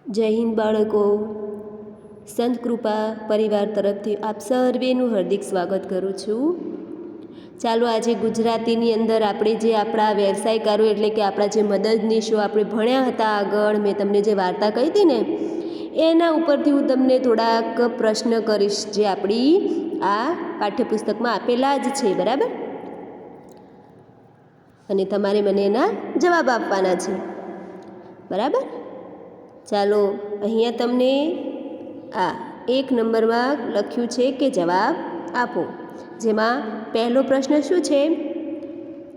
જય હિન્દ બાળકો, સંત કૃપા પરિવાર તરફથી આપ સર્વેનું હાર્દિક સ્વાગત કરું છું. ચાલો આજે ગુજરાતીની અંદર આપણે જે આપણા વ્યવસાયકારો એટલે કે આપણા જે મદદનીશો આપણે ભણ્યા હતા આગળ, મેં તમને જે વાર્તા કહી હતી ને એના ઉપરથી હું તમને થોડાક પ્રશ્ન કરીશ જે આપણી આ પાઠ્યપુસ્તકમાં આપેલા જ છે, બરાબર? અને તમારે મને એના જવાબ આપવાના છે, બરાબર? ચાલો અહીંયા તમને આ 1 નંબરમાં લખ્યું છે કે જવાબ આપો, જેમાં પહેલો પ્રશ્ન શું છે?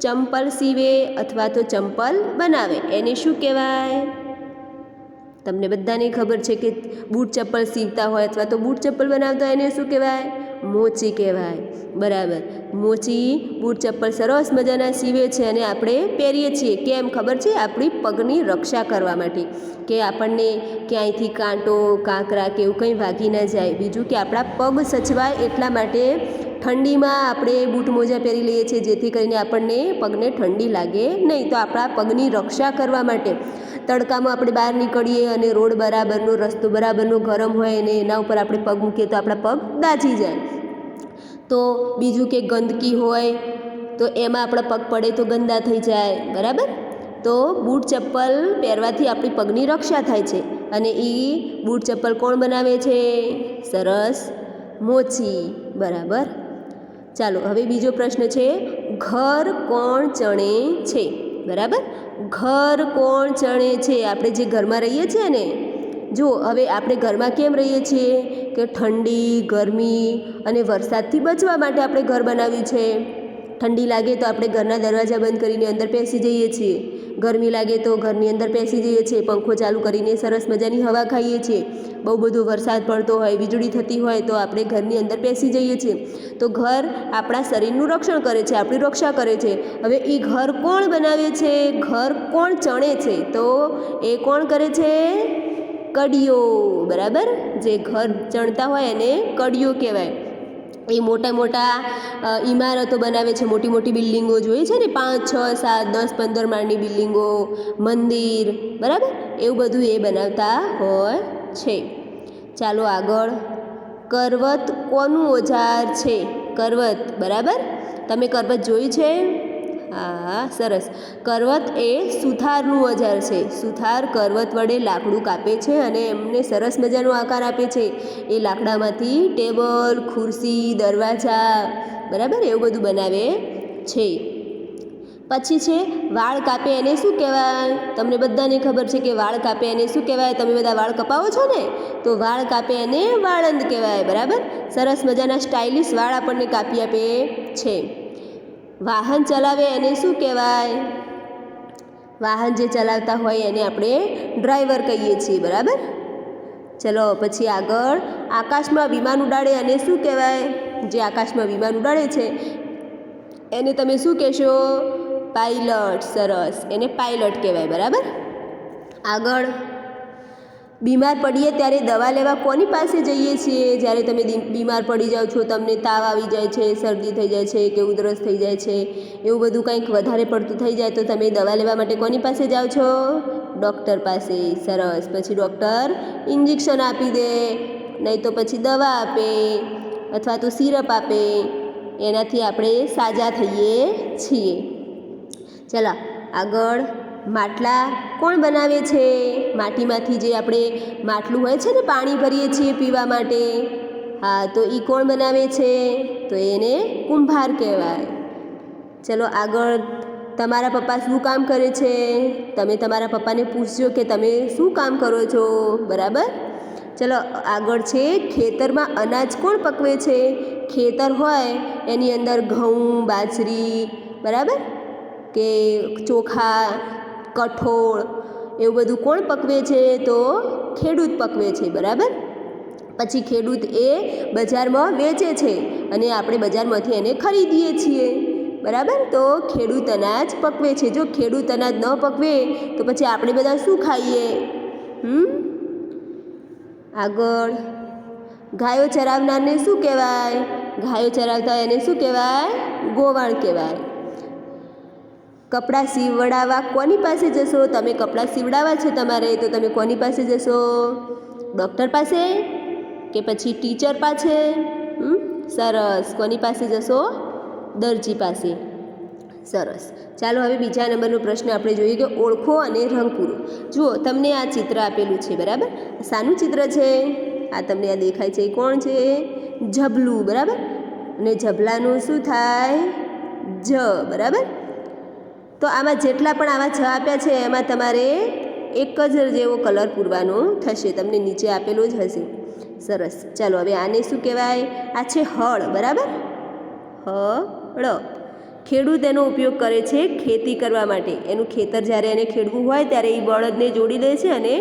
ચંપલ સીવે અથવા તો ચંપલ બનાવે એને શું કહેવાય? તમને બધાને ખબર છે કે બૂટ ચપ્પલ સીવતા હોય અથવા તો બૂટ ચપ્પલ બનાવતા હોય એને શું કહેવાય? મોચી કહેવાય, બરાબર. મોચી બૂટ ચપ્પલ સરસ મજાના સીવે છે અને આપણે પહેરીએ છીએ. કેમ ખબર છે? આપણી પગની રક્ષા કરવા માટે, કે આપણને ક્યાંયથી કાંટો કાંકરા કે એવું કંઈ વાગી ના જાય. બીજું કે આપણા પગ સચવાય એટલા માટે ઠંડીમાં આપણે બૂટ મોજા પહેરી લઈએ છીએ, જેથી કરીને આપણને પગને ઠંડી લાગે નહીં. તો આપણા પગની રક્ષા કરવા માટે તડકામાં આપણે બહાર નીકળીએ અને રોડ બરાબરનો, રસ્તો બરાબરનો ગરમ હોય અને એના ઉપર આપણે પગ મૂકીએ તો આપણા પગ દાઝી જાય. તો બીજું કે ગંદકી હોય તો એમાં આપણા પગ પડે તો ગંદા થઈ જાય, બરાબર? તો બૂટ ચપ્પલ પહેરવાથી આપણી પગની રક્ષા થાય છે. અને એ બૂટ ચપ્પલ કોણ બનાવે છે? સરસ મોચી, બરાબર. ચાલો હવે બીજો પ્રશ્ન છે, ઘર કોણ ચણે છે? બરાબર, ઘર કોણ ચણે છે? આપણે જે ઘરમાં રહીએ છીએ ને, જો હવે આપણે ઘરમાં કેમ રહીએ છીએ કે ઠંડી, ગરમી અને વરસાદથી બચવા માટે આપણે ઘર બનાવ્યું છે. ઠંડી લાગે તો આપણે ઘરના દરવાજા બંધ કરીને અંદર બેસી જઈએ છીએ, ગરમી લાગે તો ઘરની અંદર બેસી જઈએ છીએ, પંખો ચાલુ કરીને સરસ મજાની હવા ખાઈએ છીએ. બહુ બધો વરસાદ પડતો હોય, વીજળી થતી હોય તો આપણે ઘરની અંદર બેસી જઈએ છીએ. તો ઘર આપણા શરીરનું રક્ષણ કરે છે, આપણી રક્ષા કરે છે. હવે એ ઘર કોણ બનાવે છે? ઘર કોણ ચણે છે? તો એ કોણ કરે છે? કડિયો, બરાબર. જે ઘર ચણતા હોય એને કડિયો કહેવાય. એ મોટા મોટા ઇમારતો બનાવે છે, મોટી મોટી બિલ્ડિંગો જોઈએ છે ને, 5, 6, 7, 10, 15 માળની બિલ્ડિંગો, મંદિર, બરાબર, એવું બધું એ બનાવતા હોય છે. ચાલો આગળ, કરવત કોનું ઓજાર છે? કરવત, બરાબર. તમે કરવત જોઈ છે? હા, સરસ. કરવત એ સુથારનું ઓજાર છે. સુથાર કરવત વડે લાકડું કાપે છે અને એમને સરસ મજાનો આકાર આપે છે. એ લાકડામાંથી ટેબલ, ખુરશી, દરવાજા, બરાબર, એવું બધું બનાવે છે. પછી છે વાળ કાપે એને શું કહેવાય? તમને બધાને ખબર છે કે વાળ કાપે એને શું કહેવાય? તમે બધા વાળ કપાવો છો ને, તો વાળ કાપે એને વાળંદ કહેવાય, બરાબર. સરસ મજાના સ્ટાઇલિશ વાળ આપણને કાપી આપે છે. વાહન ચલાવે એને શું કહેવાય? વાહન જે ચલાવતા હોય એને આપણે ડ્રાઈવર કહીએ છીએ, બરાબર. ચલો પછી આગળ, આકાશમાં વિમાન ઉડાડે એને શું કહેવાય? જે આકાશમાં વિમાન ઉડાડે છે એને તમે શું કહેશો? પાયલટ, સરસ, એને પાયલટ કહેવાય, બરાબર. આગળ, બીમાર પડીએ ત્યારે દવા લેવા કોની પાસે જઈએ છીએ? જ્યારે તમે બીમાર પડી જાઓ છો, તમને તાવ આવી જાય છે, શરદી થઈ જાય છે કે ઉધરસ થઈ જાય છે, એવું બધું કંઈક વધારે પડતું થઈ જાય તો તમે દવા લેવા માટે કોની પાસે જાઓ છો? ડૉક્ટર પાસે, સરસ. પછી ડૉક્ટર ઇન્જેક્શન આપી દે, નહીં તો પછી દવા આપે અથવા તો સિરપ આપે, એનાથી આપણે સાજા થઈએ છીએ. ચાલો આગળ, માટલા કોણ બનાવે છે? માટીમાંથી જે આપણે માટલું હોય છે ને, પાણી ભરીએ છીએ પીવા માટે, હા, તો એ કોણ બનાવે છે? તો એને કુંભાર કહેવાય. ચલો આગળ, તમારા પપ્પા શું કામ કરે છે? તમે તમારા પપ્પાને પૂછજો કે તમે શું કામ કરો છો, બરાબર. ચલો આગળ છે, ખેતરમાં અનાજ કોણ પકવે છે? ખેતર હોય એની અંદર ઘઉં, બાજરી, બરાબર, કે ચોખા, કઠોળ, એવું બધું કોણ પકવે છે? તો ખેડૂત પકવે છે, બરાબર. પછી ખેડૂત એ બજારમાં વેચે છે અને આપણે બજારમાંથી એને ખરીદીએ છીએ, બરાબર. તો ખેડૂત અનાજ પકવે છે. જો ખેડૂત અનાજ ન પકવે તો પછી આપણે બધા શું ખાઈએ? આગળ, ગાયો ચરાવનારને શું કહેવાય? ગાયો ચરાવતા એને શું કહેવાય? ગોવાળ કહેવાય. કપડાં સીવડાવવા કોની પાસે જશો? તમે કપડાં સીવડાવવા છે તમારે, તો તમે કોની પાસે જશો? ડૉક્ટર પાસે કે પછી ટીચર પાસે? સરસ. કોની પાસે જશો? દરજી પાસે. સરસ. ચાલો હવે બીજા નંબરનો પ્રશ્ન આપણે જોઈએ કે ઓળખો અને રંગ પૂરો. જુઓ, તમને આ ચિત્ર આપેલું છે, બરાબર? શાનું ચિત્ર છે? આ તમને આ દેખાય છે એ કોણ છે? ઝબલું, બરાબર? અને ઝબલાનું શું થાય? જ, બરાબર? તો આમાં જેટલા પણ આવા જ આપ્યા છે એમાં તમારે એક જ જેવો કલર પૂરવાનો થશે. તમને નીચે આપેલો જ હશે. સરસ. ચાલો હવે આને શું કહેવાય? આ છે હળ, બરાબર? હળ. ખેડૂત એનો ઉપયોગ કરે છે ખેતી કરવા માટે. એનું ખેતર જ્યારે એને ખેડવું હોય ત્યારે એ બળદને જોડી દે છે અને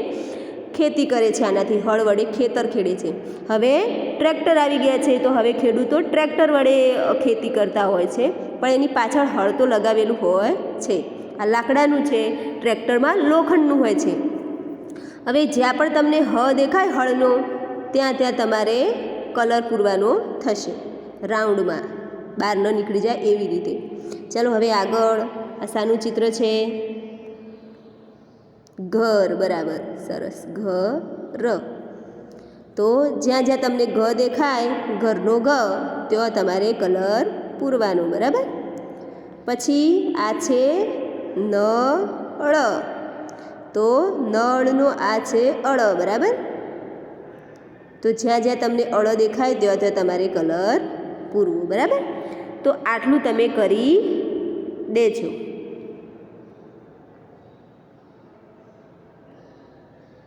ખેતી કરે છે. આનાથી હળ વડે ખેતર ખેડે છે. હવે ટ્રેક્ટર આવી ગયા છે, તો હવે ખેડૂતો ટ્રેક્ટર વડે ખેતી કરતા હોય છે, પણ એની પાછળ હળ તો લગાવેલું હોય છે. આ લાકડાનું છે, ટ્રેક્ટરમાં લોખંડનું હોય છે. હવે જ્યાં પણ તમને દેખાય હળનો, ત્યાં ત્યાં તમારે કલર પૂરવાનો થશે, રાઉન્ડમાં, બહાર ન નીકળી જાય એવી રીતે. ચાલો હવે આગળ આ શાનું ચિત્ર છે? ઘર, બરાબર. સરસ. ઘર. તો જ્યાં જ્યાં તમને દેખાય, ઘરનો ત્યાં તમારે કલર પૂરવાનો, બરાબર? પછી આ છે નળ, તો નળનો આ છે અળ, બરાબર? તો જ્યાં જ્યાં તમને અળ દેખાય ત્યાં ત્યાં તમારે કલર પૂરવો, બરાબર? તો આટલું તમે કરી દેજો.